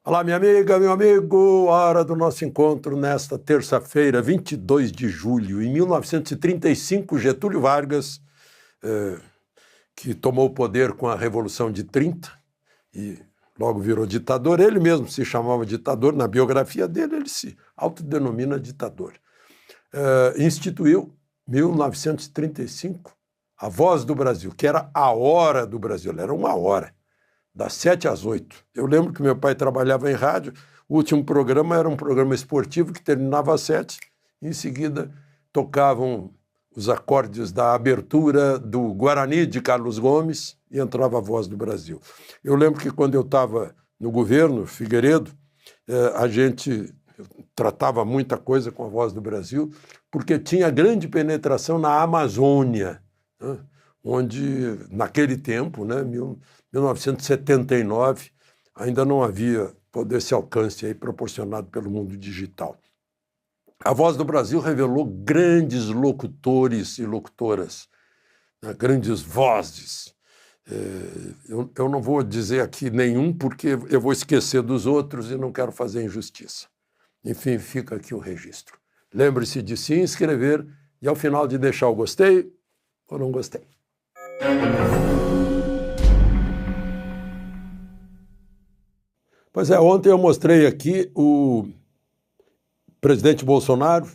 Olá, minha amiga, meu amigo, hora do nosso encontro nesta terça-feira, 22 de julho. Em 1935, Getúlio Vargas, que tomou o poder com a Revolução de 30 e logo virou ditador, ele mesmo se chamava ditador, na biografia dele ele se autodenomina ditador, instituiu, 1935, a Voz do Brasil, que era a hora do Brasil, era uma hora. Das 7 às 8. Eu lembro que meu pai trabalhava em rádio, o último programa era um programa esportivo que terminava às 7, em seguida tocavam os acordes da abertura do Guarani de Carlos Gomes e entrava a Voz do Brasil. Eu lembro que quando eu estava no governo, Figueiredo, a gente tratava muita coisa com a Voz do Brasil, porque tinha grande penetração na Amazônia, né? Onde, naquele tempo, né, 1979, ainda não havia todo esse alcance aí proporcionado pelo mundo digital. A Voz do Brasil revelou grandes locutores e locutoras, né, grandes vozes. Eu não vou dizer aqui nenhum, porque eu vou esquecer dos outros e não quero fazer injustiça. Enfim, fica aqui o registro. Lembre-se de se inscrever e, ao final, de deixar o gostei ou não gostei. Pois é, ontem eu mostrei aqui o presidente Bolsonaro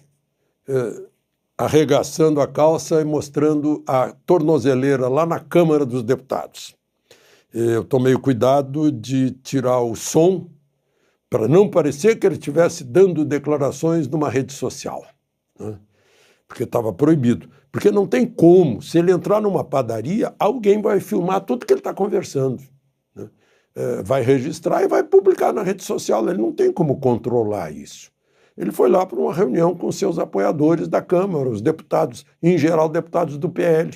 arregaçando a calça e mostrando a tornozeleira lá na Câmara dos Deputados. Eu tomei o cuidado de tirar o som para não parecer que ele estivesse dando declarações numa rede social, né? Porque estava proibido. Porque não tem como, se ele entrar numa padaria, alguém vai filmar tudo que ele está conversando, né? Vai registrar e vai publicar na rede social. Ele não tem como controlar isso. Ele foi lá para uma reunião com seus apoiadores da Câmara, os deputados, em geral deputados do PL,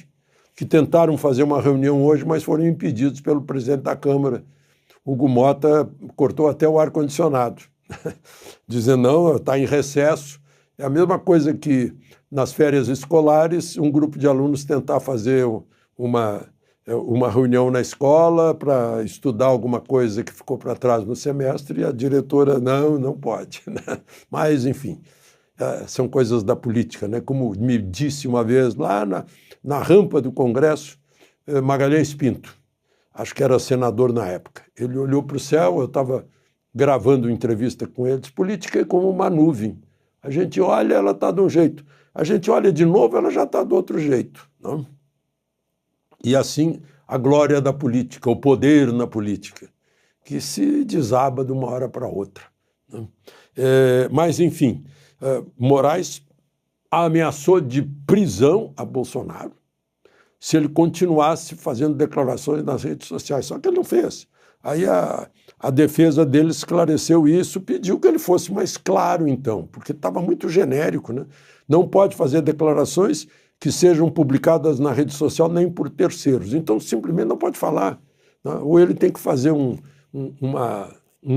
que tentaram fazer uma reunião hoje, mas foram impedidos pelo presidente da Câmara. Hugo Mota cortou até o ar-condicionado, dizendo, não, está em recesso. É a mesma coisa que nas férias escolares, um grupo de alunos tentar fazer uma reunião na escola para estudar alguma coisa que ficou para trás no semestre e a diretora, não pode, né? Mas, enfim, são coisas da política, né? Como me disse uma vez lá na rampa do Congresso, Magalhães Pinto, acho que era senador na época. Ele olhou para o céu, eu estava gravando entrevista com ele, disse, política é como uma nuvem. A gente olha, ela está de um jeito. A gente olha de novo, ela já está do outro jeito, não? E assim, a glória da política, o poder na política, que se desaba de uma hora para outra, né? Mas, enfim, Moraes ameaçou de prisão a Bolsonaro se ele continuasse fazendo declarações nas redes sociais, só que ele não fez. Aí a defesa dele esclareceu isso, pediu que ele fosse mais claro, então, porque estava muito genérico, né? Não pode fazer declarações que sejam publicadas na rede social nem por terceiros. Então, simplesmente não pode falar, né? Ou ele tem que fazer um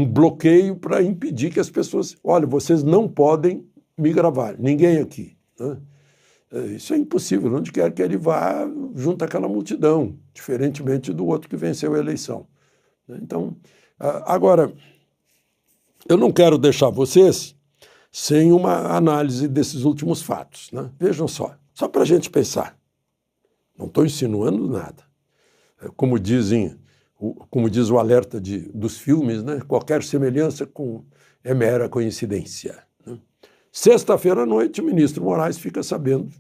bloqueio para impedir que as pessoas... Olha, vocês não podem me gravar, ninguém aqui, né? Isso é impossível, onde quer que ele vá, junto àquela multidão, diferentemente do outro que venceu a eleição. Então, agora, eu não quero deixar vocês sem uma análise desses últimos fatos, né? Vejam só para a gente pensar. Não estou insinuando nada. Como diz o alerta dos filmes, né? Qualquer semelhança é mera coincidência, né? Sexta-feira à noite, o ministro Moraes fica sabendo,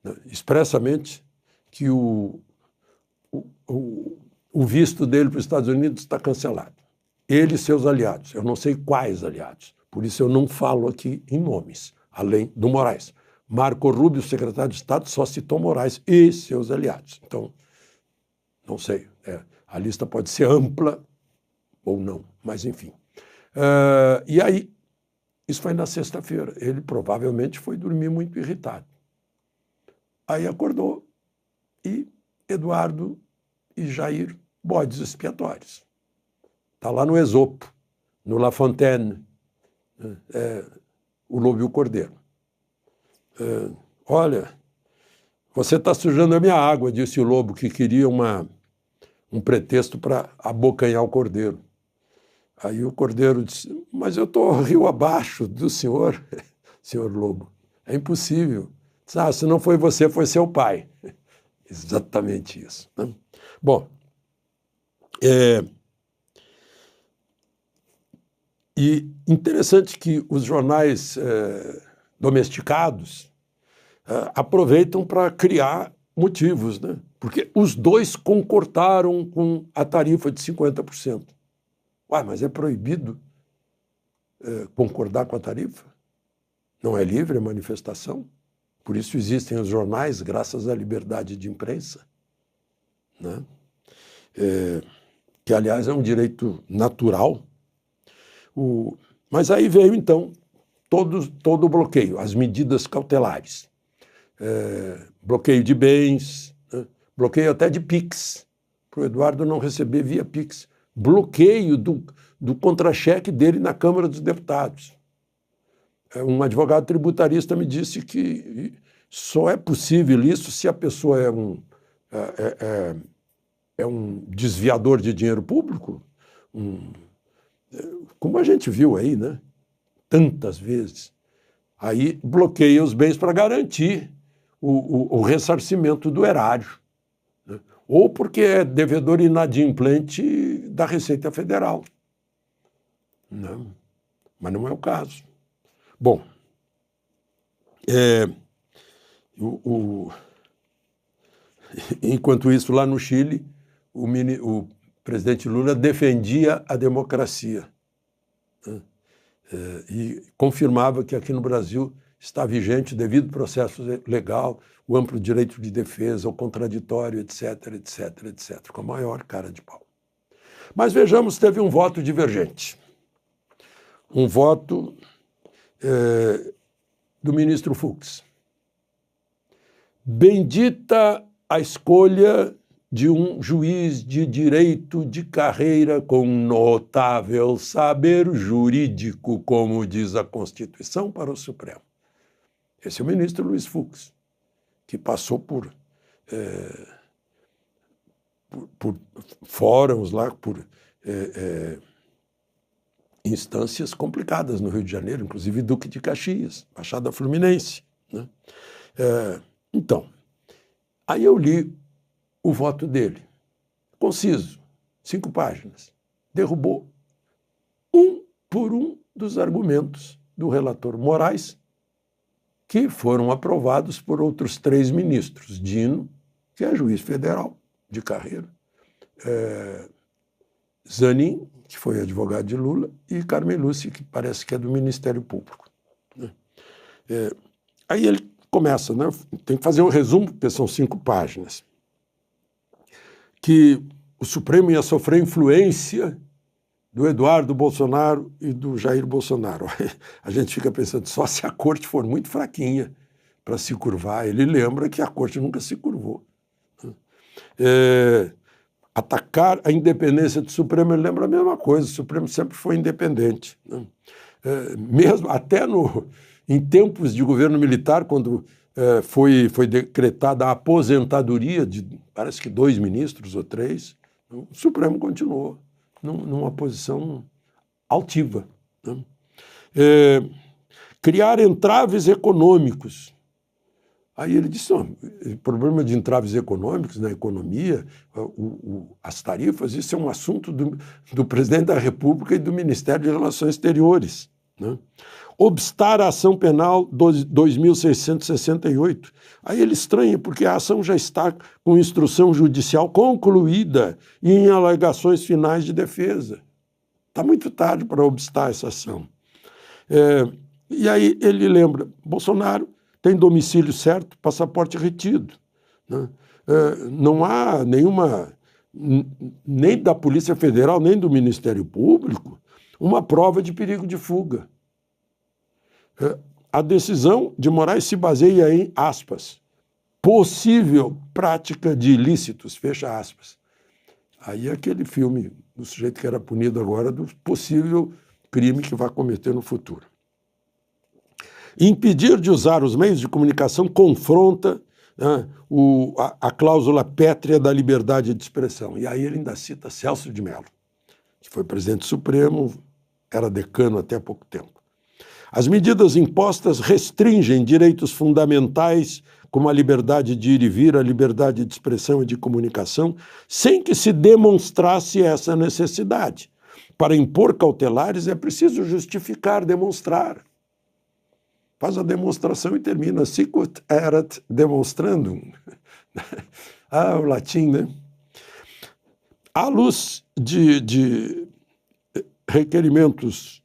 né, expressamente que o visto dele para os Estados Unidos está cancelado. Ele e seus aliados. Eu não sei quais aliados. Por isso eu não falo aqui em nomes, além do Moraes. Marco Rubio, secretário de Estado, só citou Moraes e seus aliados. Então, não sei. A lista pode ser ampla ou não, mas enfim. E aí, isso foi na sexta-feira. Ele provavelmente foi dormir muito irritado. Aí acordou e Eduardo e Jair, bodes expiatórios. Está lá no Esopo, no La Fontaine, o lobo e o cordeiro. Olha, você está sujando a minha água, disse o lobo, que queria um pretexto para abocanhar o cordeiro. Aí o Cordeiro disse, mas eu estou rio abaixo do senhor, senhor Lobo. É impossível. Disse, se não foi você, foi seu pai. Exatamente isso. Né? Bom, e interessante que os jornais domesticados aproveitam para criar motivos, né? Porque os dois concordaram com a tarifa de 50%. Ué, mas é proibido concordar com a tarifa? Não é livre a manifestação? Por isso existem os jornais, graças à liberdade de imprensa, né? Que, aliás, é um direito natural. Mas aí veio, então, todo o bloqueio, as medidas cautelares. Bloqueio de bens, né? Bloqueio até de PIX, para o Eduardo não receber via PIX. Bloqueio do contra-cheque dele na Câmara dos Deputados. Um advogado tributarista me disse que só é possível isso se a pessoa é um desviador de dinheiro público, como a gente viu aí, né? Tantas vezes. Aí bloqueia os bens para garantir o ressarcimento do erário, né? Ou porque é devedor inadimplente da Receita Federal. Não, mas não é o caso. Bom, enquanto isso, lá no Chile, o presidente Lula defendia a democracia, né? E confirmava que aqui no Brasil está vigente o devido processo legal, o amplo direito de defesa, o contraditório, etc., etc., etc., com a maior cara de pau. Mas vejamos, teve um voto divergente. Um voto do ministro Fux. Bendita a escolha de um juiz de direito de carreira com notável saber jurídico, como diz a Constituição, para o Supremo. Esse é o ministro Luiz Fux, que passou por fóruns lá, por instâncias complicadas no Rio de Janeiro, inclusive Duque de Caxias, Baixada Fluminense, né? Então, aí eu li o voto dele, conciso, 5 páginas, derrubou um por um dos argumentos do relator Moraes, que foram aprovados por outros 3 ministros, Dino, que é juiz federal de carreira, Zanin, que foi advogado de Lula, e Carmen Lúcia, que parece que é do Ministério Público, né? Aí ele começa, né? Tem que fazer um resumo, porque são 5 páginas, que o Supremo ia sofrer influência do Eduardo Bolsonaro e do Jair Bolsonaro. A gente fica pensando, só se a corte for muito fraquinha para se curvar. Ele lembra que a corte nunca se curvou. Atacar a independência do Supremo, ele lembra a mesma coisa, o Supremo sempre foi independente, né? Mesmo até em tempos de governo militar, quando foi decretada a aposentadoria de, parece que 2 ministros ou 3, o Supremo continuou numa posição altiva, né? Criar entraves econômicos. Aí ele disse, o problema de entraves econômicos na economia, as tarifas, isso é um assunto do presidente da República e do Ministério de Relações Exteriores, né? Obstar a ação penal 2.668. Aí ele estranha, porque a ação já está com instrução judicial concluída e em alegações finais de defesa. Está muito tarde para obstar essa ação. E aí ele lembra, Bolsonaro tem domicílio certo, passaporte retido, né? Não há nenhuma, nem da Polícia Federal, nem do Ministério Público, uma prova de perigo de fuga. A decisão de Moraes se baseia em, aspas, possível prática de ilícitos, fecha aspas. Aí é aquele filme do sujeito que era punido agora, do possível crime que vai cometer no futuro. Impedir de usar os meios de comunicação confronta, né, a cláusula pétrea da liberdade de expressão. E aí ele ainda cita Celso de Mello. que foi presidente supremo, era decano até há pouco tempo. As medidas impostas restringem direitos fundamentais como a liberdade de ir e vir, a liberdade de expressão e de comunicação, sem que se demonstrasse essa necessidade. Para impor cautelares é preciso justificar, demonstrar. Faz a demonstração e termina. Sicut erat demonstrandum. O latim, né? À luz de requerimentos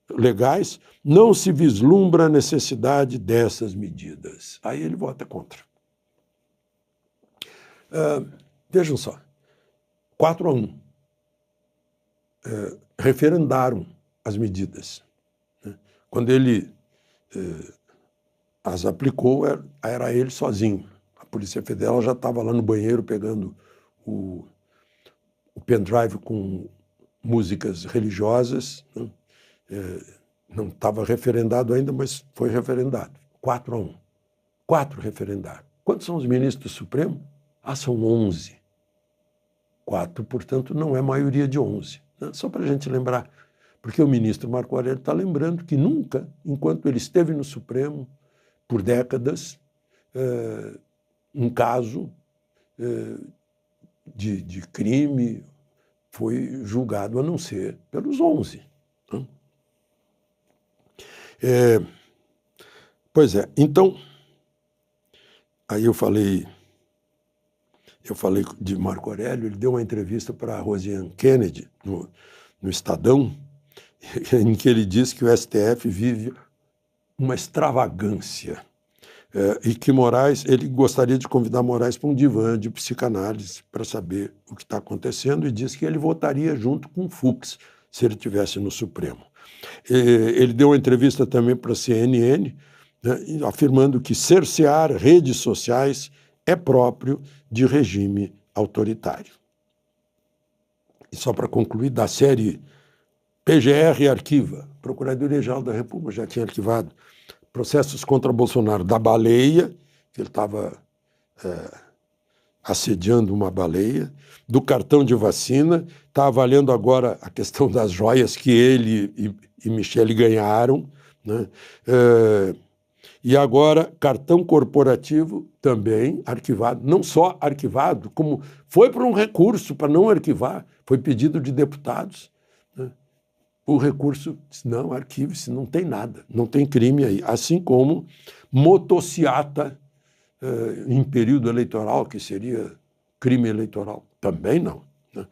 legais, não se vislumbra a necessidade dessas medidas. Aí ele vota contra. Vejam só, 4-1. Referendaram as medidas. Quando ele as aplicou, era ele sozinho. A Polícia Federal já estava lá no banheiro pegando o pendrive com músicas religiosas, né? Não estava referendado ainda, mas foi referendado. 4-1. 4 referendaram. Quantos são os ministros do Supremo? São 11. 4, portanto, não é maioria de 11. Né? Só para a gente lembrar. Porque o ministro Marco Aurélio está lembrando que nunca, enquanto ele esteve no Supremo, por décadas, um caso de crime foi julgado a não ser pelos 11. Né? Pois é, então, aí eu falei de Marco Aurélio, ele deu uma entrevista para a Rosiane Kennedy, no Estadão, em que ele diz que o STF vive uma extravagância e que Moraes, ele gostaria de convidar Moraes para um divã de psicanálise para saber o que está acontecendo e diz que ele votaria junto com Fux se ele estivesse no Supremo. Ele deu uma entrevista também para a CNN, né, afirmando que cercear redes sociais é próprio de regime autoritário. E só para concluir, da série PGR arquiva, Procuradoria-Geral da República já tinha arquivado processos contra Bolsonaro da baleia, que ele estava assediando uma baleia, do cartão de vacina, está avaliando agora a questão das joias que ele e Michele ganharam, né? E agora cartão corporativo também arquivado, não só arquivado, como foi para um recurso para não arquivar, foi pedido de deputados, né? O recurso disse, não, arquive-se, não tem nada, não tem crime aí. Assim como motociata em período eleitoral, que seria crime eleitoral, também não. Né?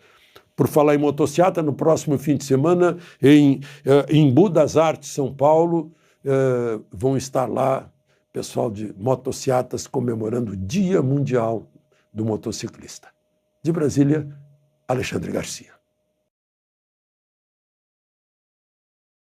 Por falar em motociata, no próximo fim de semana, em Budas Artes, São Paulo, vão estar lá pessoal de motociatas comemorando o Dia Mundial do Motociclista. De Brasília, Alexandre Garcia.